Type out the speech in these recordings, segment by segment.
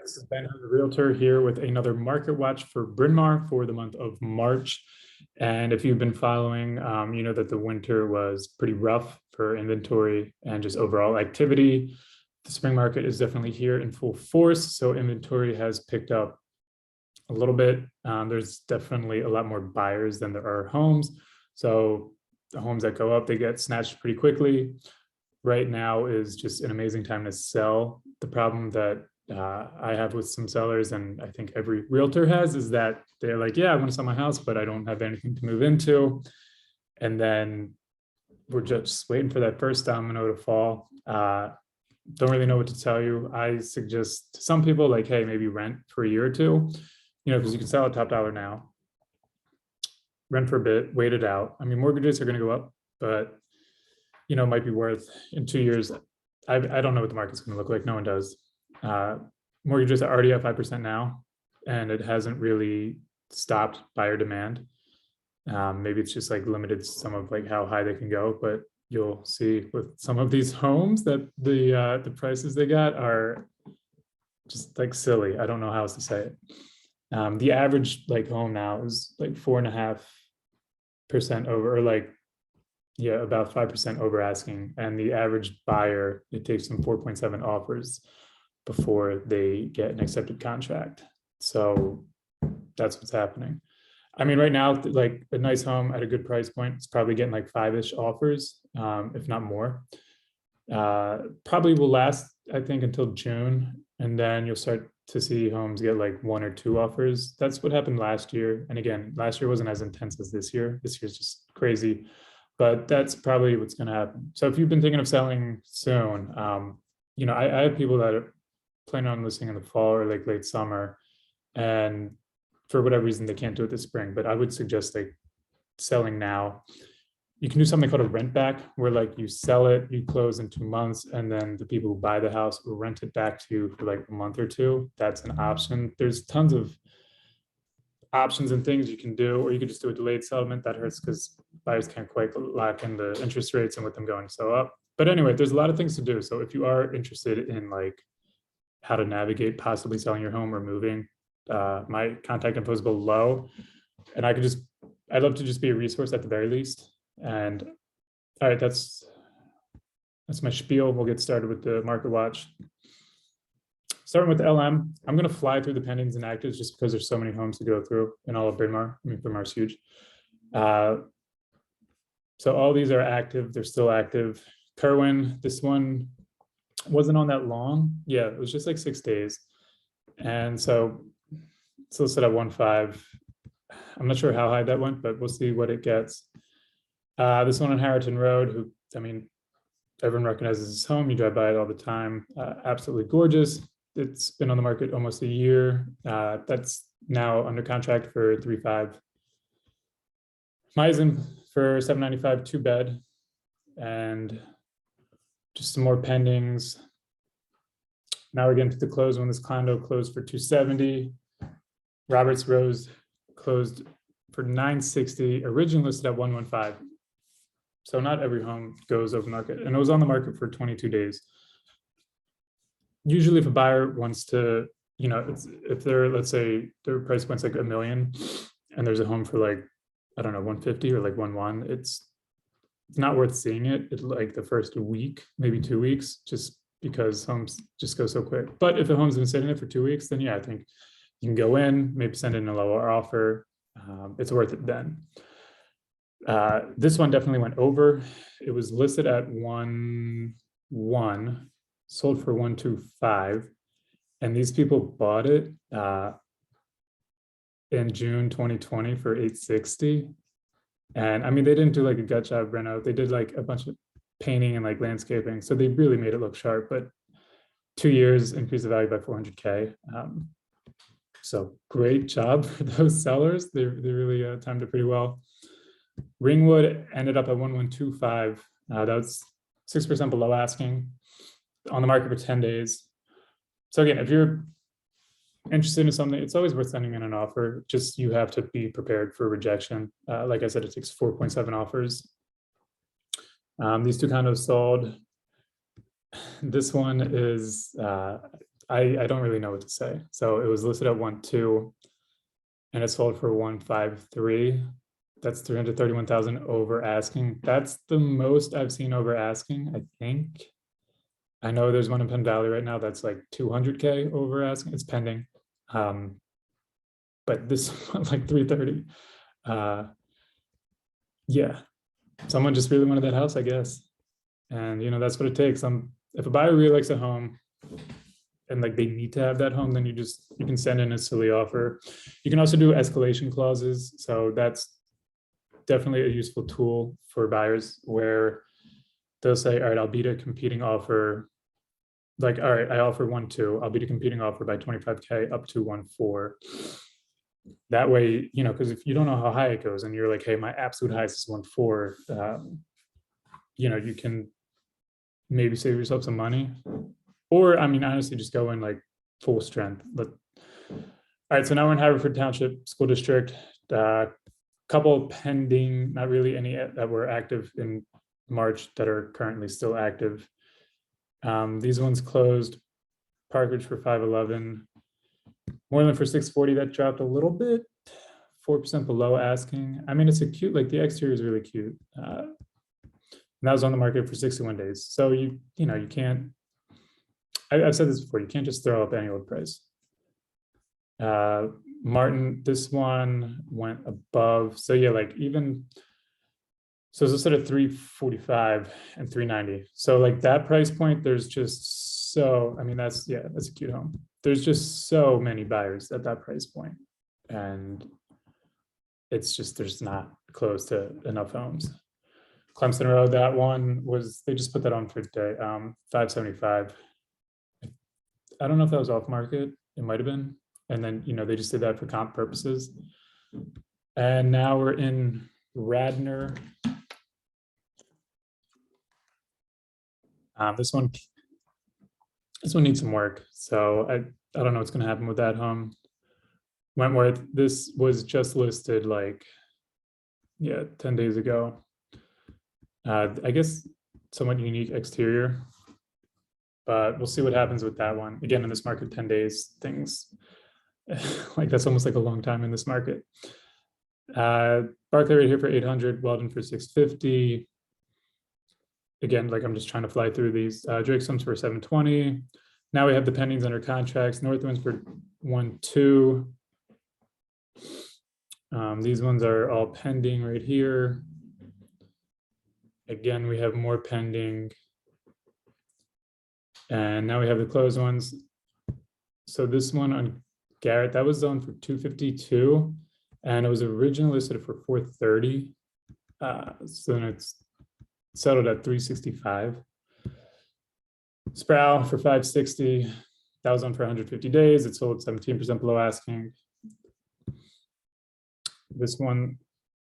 This is Ben, the Realtor, here with another market watch for Bryn Mawr for the month of March. And if you've been following, you know that the winter was pretty rough for inventory and just overall activity. The spring market is definitely here in full force, so inventory has picked up a little bit. There's definitely a lot more buyers than there are homes. So the homes that go up, they get snatched pretty quickly. Right now is just an amazing time to sell. The problem that I have with some sellers, and I think every realtor has, is that they're like, yeah, I want to sell my house, but I don't have anything to move into. And then we're just waiting for that first domino to fall. Don't really know what to tell you. I suggest to some people, like, hey, maybe rent for a year or two, because you can sell at top dollar now. Rent for a bit, wait it out. I mean, mortgages are going to go up, but it might be worth in 2 years. I don't know what the market's going to look like. No one does. Mortgages are already at 5% now, and it hasn't really stopped buyer demand. Maybe it's just like limited some of like how high they can go, but you'll see with some of these homes that the prices they got are just like silly. I don't know how else to say it. The average like home now is like 4.5% over, or like, yeah, about 5% over asking. And the average buyer, it takes them 4.7 offers before they get an accepted contract. So that's what's happening. I mean, right now, like a nice home at a good price point, it's probably getting like 5-ish offers, if not more. Probably will last, I think, until June. And then you'll start to see homes get like 1 or 2 offers. That's what happened last year. And again, last year wasn't as intense as this year. This year's just crazy. But that's probably what's going to happen. So if you've been thinking of selling soon, I have people that are planning on listing in the fall or like late summer, and for whatever reason they can't do it this spring. But I would suggest like selling now. You can do something called a rent back, where like you sell it, you close in 2 months, and then the people who buy the house will rent it back to you for like a month or two. That's an option. There's tons of options and things you can do, or you could just do a delayed settlement. That hurts because buyers can't quite lock in the interest rates and with them going so up. But anyway, there's a lot of things to do. So if you are interested in like how to navigate possibly selling your home or moving, my contact info is below, and I'd love to just be a resource at the very least. And all right, that's my spiel. We'll get started with the market watch. Starting with LM, I'm going to fly through the pendings and actives just because there's so many homes to go through in all of Bryn Mawr. I mean, Bryn Mawr's huge. So all these are active. They're still active. Kerwin, this one wasn't on that long. Yeah, it was just like 6 days. And so it's listed at 1.5. I'm not sure how high that went, but we'll see what it gets. This one on Harrington Road, everyone recognizes this home. You drive by it all the time. Absolutely gorgeous. It's been on the market almost a year. That's now under contract for 3.5. Meissen for 795, 2-bed, and just some more pendings. Now we're getting to the close one. This condo closed for 270. Roberts Rose closed for 960, originally listed at 115. So not every home goes over market, and it was on the market for 22 days. Usually if a buyer wants to, if they're, let's say their price point's like $1 million and there's a home for like, I don't know, 150 or like 1.1, it's not worth seeing it like the first week, maybe 2 weeks, just because homes just go so quick. But if the home's been sitting there for 2 weeks, then yeah, I think you can go in, maybe send in a lower offer. It's worth it then. This one definitely went over. It was listed at 1.1, sold for 1.25, and these people bought it in June 2020 for 860. And I mean, they didn't do like a gut job reno. They did like a bunch of painting and like landscaping, so they really made it look sharp. But 2 years increased the value by 400K. So great job for those sellers. They really timed it pretty well. Ringwood ended up at 1.125. That was 6% below asking, on the market for 10 days. So again, if you're interested in something, it's always worth sending in an offer. Just you have to be prepared for rejection. Like I said, it takes 4.7 offers. These two condos sold. This one is I don't really know what to say. So it was listed at 1.2 and it sold for 1.53. That's 331,000 over asking. That's the most I've seen over asking, I think. I know there's one in Penn Valley right now that's like 200K over asking. It's pending. But this one like 330. Yeah, someone just really wanted that house, I guess. And that's what it takes. If a buyer really likes a home and like they need to have that home, then you can send in a silly offer. You can also do escalation clauses. So that's definitely a useful tool for buyers where they'll say, all right, I'll beat a competing offer. Like, all right, I offer 1.2, I'll beat a competing offer by 25K up to 1.4. That way, because if you don't know how high it goes and you're like, hey, my absolute highest is 1.4, you can maybe save yourself some money. Or, I mean, honestly, just go in like full strength. But all right, so now we're in Haverford Township School District. Couple pending, not really any that were active in March that are currently still active. These ones closed. Parkridge for 511. Moreland for 640. That dropped a little bit, 4% below asking. I mean, it's a cute, like the exterior is really cute. And that was on the market for 61 days. So you can't. I've said this before. You can't just throw up any old price. Martin, this one went above. So yeah, like even. So it's listed at 345 and 390. So like that price point, there's just so, I mean, that's a cute home. There's just so many buyers at that price point. And it's just, there's not close to enough homes. Clemson Road, that one they just put that on for today, 575. I don't know if that was off market. It might've been. And then, they just did that for comp purposes. And now we're in Radnor. This one needs some work. So I don't know what's going to happen with that home. Wentworth, this was just listed like, 10 days ago. I guess somewhat unique exterior, but we'll see what happens with that one. Again, in this market, 10 days, things like that's almost like a long time in this market. Barclay right here for 800, Weldon for 650. Again, like I'm just trying to fly through these. Drakestone's for 720. Now we have the pendings under contracts. Northwind's for 1.2. These ones are all pending right here. Again, we have more pending. And now we have the closed ones. So this one on Garrett, that was zoned for 252. And it was originally listed for 430. So then it's settled at 365. Sproul for 560. That was on for 150 days. It sold 17% below asking. This one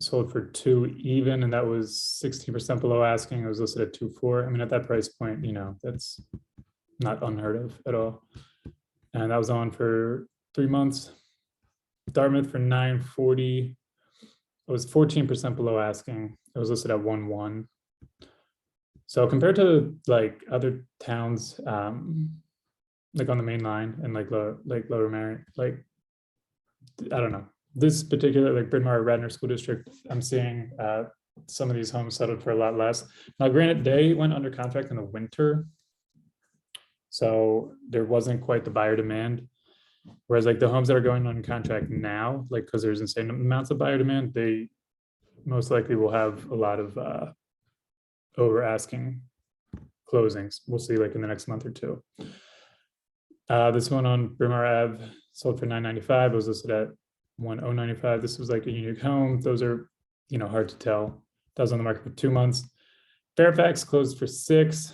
sold for 2 even, and that was 16% below asking. It was listed at 2.4. I mean, at that price point, that's not unheard of at all. And that was on for 3 months. Dartmouth for 940. It was 14% below asking. It was listed at 1.1. So compared to like other towns, like on the main line and like Lower Merion, like I don't know, this particular like Bryn Mawr Radnor School District, I'm seeing some of these homes settled for a lot less. Now, granted, they went under contract in the winter, so there wasn't quite the buyer demand. Whereas like the homes that are going on contract now, like because there's insane amounts of buyer demand, they most likely will have a lot of over asking closings. We'll see like in the next month or two. This one on Bryn Mawr Ave sold for 995. It was listed at 1,095. This was like a unique home. Those are, hard to tell. That was on the market for 2 months. Fairfax closed for 6.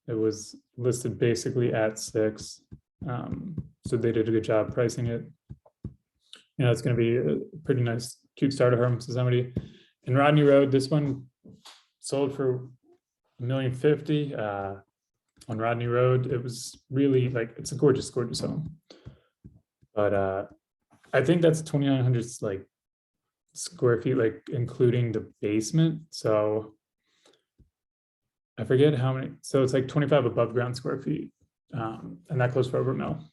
It was listed basically at 6. So they did a good job pricing it. It's going to be a pretty nice, cute starter home to somebody. In Rodney Road, this one sold for $1,050,000 on Rodney Road. It was really like, it's a gorgeous, gorgeous home. But I think that's 2,900 like square feet, like including the basement. So I forget how many. So it's like 25 above ground square feet. And that closed for over $1 million.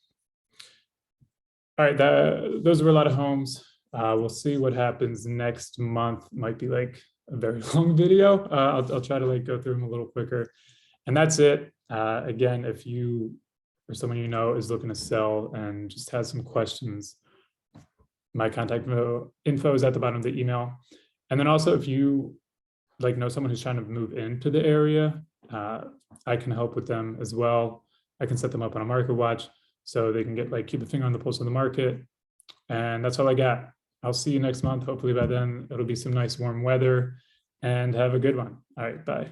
All right, those were a lot of homes. We'll see what happens next month. Might be like a very long video. I'll try to like go through them a little quicker. And that's it. Again, if you or someone you know is looking to sell and just has some questions, my contact info is at the bottom of the email. And then also, if you like know someone who's trying to move into the area, I can help with them as well. I can set them up on a market watch so they can get like keep a finger on the pulse of the market. And that's all I got. I'll see you next month. Hopefully by then it'll be some nice warm weather, and have a good one. All right, bye.